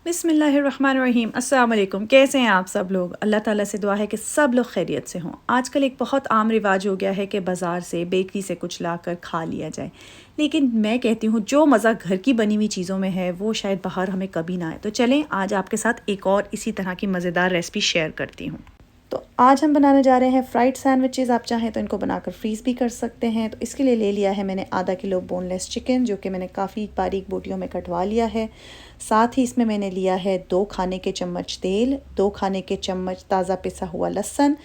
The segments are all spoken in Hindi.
बिस्मिल्लाहिर्रहमानिर्रहीम। अस्सलाम वालेकुम। कैसे हैं आप सब लोग? अल्लाह ताला से दुआ है कि सब लोग खैरियत से हों। आजकल एक बहुत आम रिवाज हो गया है कि बाज़ार से बेकरी से कुछ लाकर खा लिया जाए, लेकिन मैं कहती हूँ जो मज़ा घर की बनी हुई चीज़ों में है वो शायद बाहर हमें कभी ना आए। तो चलें आज आपके साथ एक और इसी तरह की मज़ेदार रेसिपी शेयर करती हूँ। तो आज हम बनाने जा रहे हैं फ्राइड सैंडविचेस। आप चाहें तो इनको बनाकर फ्रीज़ भी कर सकते हैं। तो इसके लिए ले लिया है मैंने आधा किलो बोनलेस चिकन, जो कि मैंने काफ़ी बारीक बोटियों में कटवा लिया है। साथ ही इसमें मैंने लिया है 2 खाने के चम्मच तेल, 2 खाने के चम्मच ताज़ा पिसा हुआ लहसुन।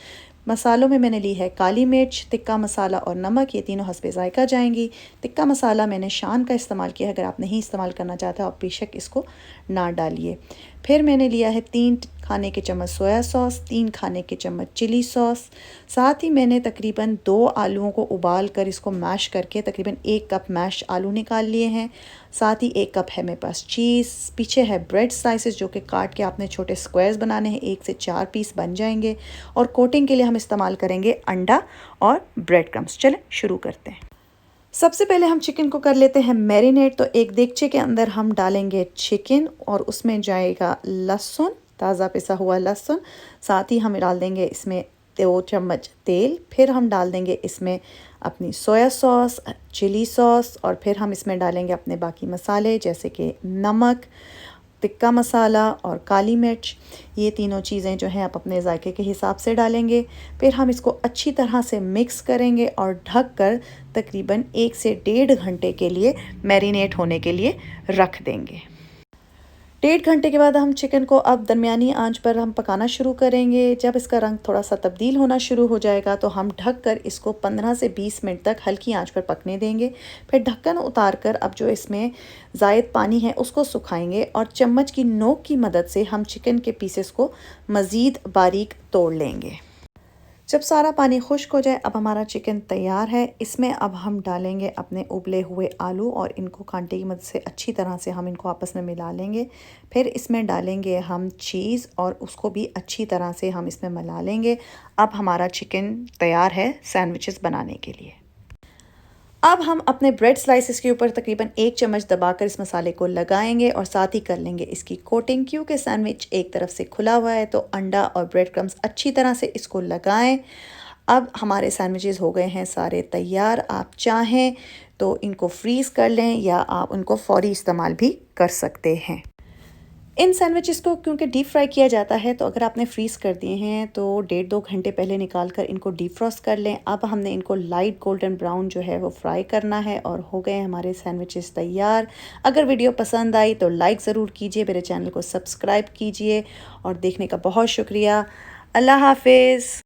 मसालों में मैंने ली है काली मिर्च, तिक्का मसाला और नमक, ये तीनों हस्बे ज़ायका जाएंगी। तिक्का मसाला मैंने शान का इस्तेमाल किया है, अगर आप नहीं इस्तेमाल करना चाहते आप बेशक इसको ना डालिए। फिर मैंने लिया है 3 खाने के चम्मच सोया सॉस, 3 खाने के चम्मच चिली सॉस। साथ ही मैंने तकरीबन 2 आलूओं को उबाल कर इसको मैश करके तकरीबन 1 कप मैश आलू निकाल लिए हैं। साथ ही 1 कप है मेरे पास चीज़, पीछे है ब्रेड स्लाइसेस जो कि काट के आपने छोटे स्क्वायर्स बनाने हैं, 1 से 4 पीस बन जाएंगे। और कोटिंग के लिए हम इस्तेमाल करेंगे अंडा और ब्रेड क्रम्स। चलें शुरू करते हैं। सबसे पहले हम चिकन को कर लेते हैं मैरिनेट। तो एक देगचे के अंदर हम डालेंगे चिकन और उसमें जाएगा लहसुन, ताज़ा पिसा हुआ लहसुन। साथ ही हम डाल देंगे इसमें 2 चम्मच तेल। फिर हम डाल देंगे इसमें अपनी सोया सॉस, चिली सॉस और फिर हम इसमें डालेंगे अपने बाकी मसाले जैसे कि नमक, तिक्का मसाला और काली मिर्च। ये तीनों चीज़ें जो हैं आप अपने जायके के हिसाब से डालेंगे। फिर हम इसको अच्छी तरह से मिक्स करेंगे और ढक कर तकरीबन 1 से 1.5 घंटे के लिए मैरिनेट होने के लिए रख देंगे। 1.5 घंटे के बाद हम चिकन को अब दरमियानी आंच पर हम पकाना शुरू करेंगे। जब इसका रंग थोड़ा सा तब्दील होना शुरू हो जाएगा तो हम ढक कर इसको 15 से 20 मिनट तक हल्की आंच पर पकने देंगे। फिर ढक्कन उतार कर अब जो इसमें ज़ायद पानी है उसको सुखाएंगे और चम्मच की नोक की मदद से हम चिकन के पीसेस को मज़ीद बारीक तोड़ लेंगे। जब सारा पानी खुश्क हो जाए अब हमारा चिकन तैयार है। इसमें अब हम डालेंगे अपने उबले हुए आलू और इनको कांटे की मदद से अच्छी तरह से हम इनको आपस में मिला लेंगे। फिर इसमें डालेंगे हम चीज़ और उसको भी अच्छी तरह से हम इसमें मिला लेंगे। अब हमारा चिकन तैयार है सैंडविचेस बनाने के लिए। अब हम अपने ब्रेड स्लाइसेस के ऊपर तकरीबन 1 चम्मच दबाकर इस मसाले को लगाएंगे और साथ ही कर लेंगे इसकी कोटिंग। क्योंकि सैंडविच एक तरफ से खुला हुआ है तो अंडा और ब्रेड क्रम्स अच्छी तरह से इसको लगाएं। अब हमारे सैंडविचेस हो गए हैं सारे तैयार। आप चाहें तो इनको फ्रीज़ कर लें या आप उनको फ़ौरी इस्तेमाल भी कर सकते हैं। इन सैंडविचेस को क्योंकि डीप फ्राई किया जाता है तो अगर आपने फ्रीज़ कर दिए हैं तो 1.5-2 घंटे पहले निकाल कर इनको डीप फ्रॉस्ट कर लें। अब हमने इनको लाइट गोल्डन ब्राउन जो है वो फ्राई करना है और हो गए हमारे सैंडविचेस तैयार। अगर वीडियो पसंद आई तो लाइक ज़रूर कीजिए, मेरे चैनल को सब्सक्राइब कीजिए और देखने का बहुत शुक्रिया। अल्लाह हाफिज़।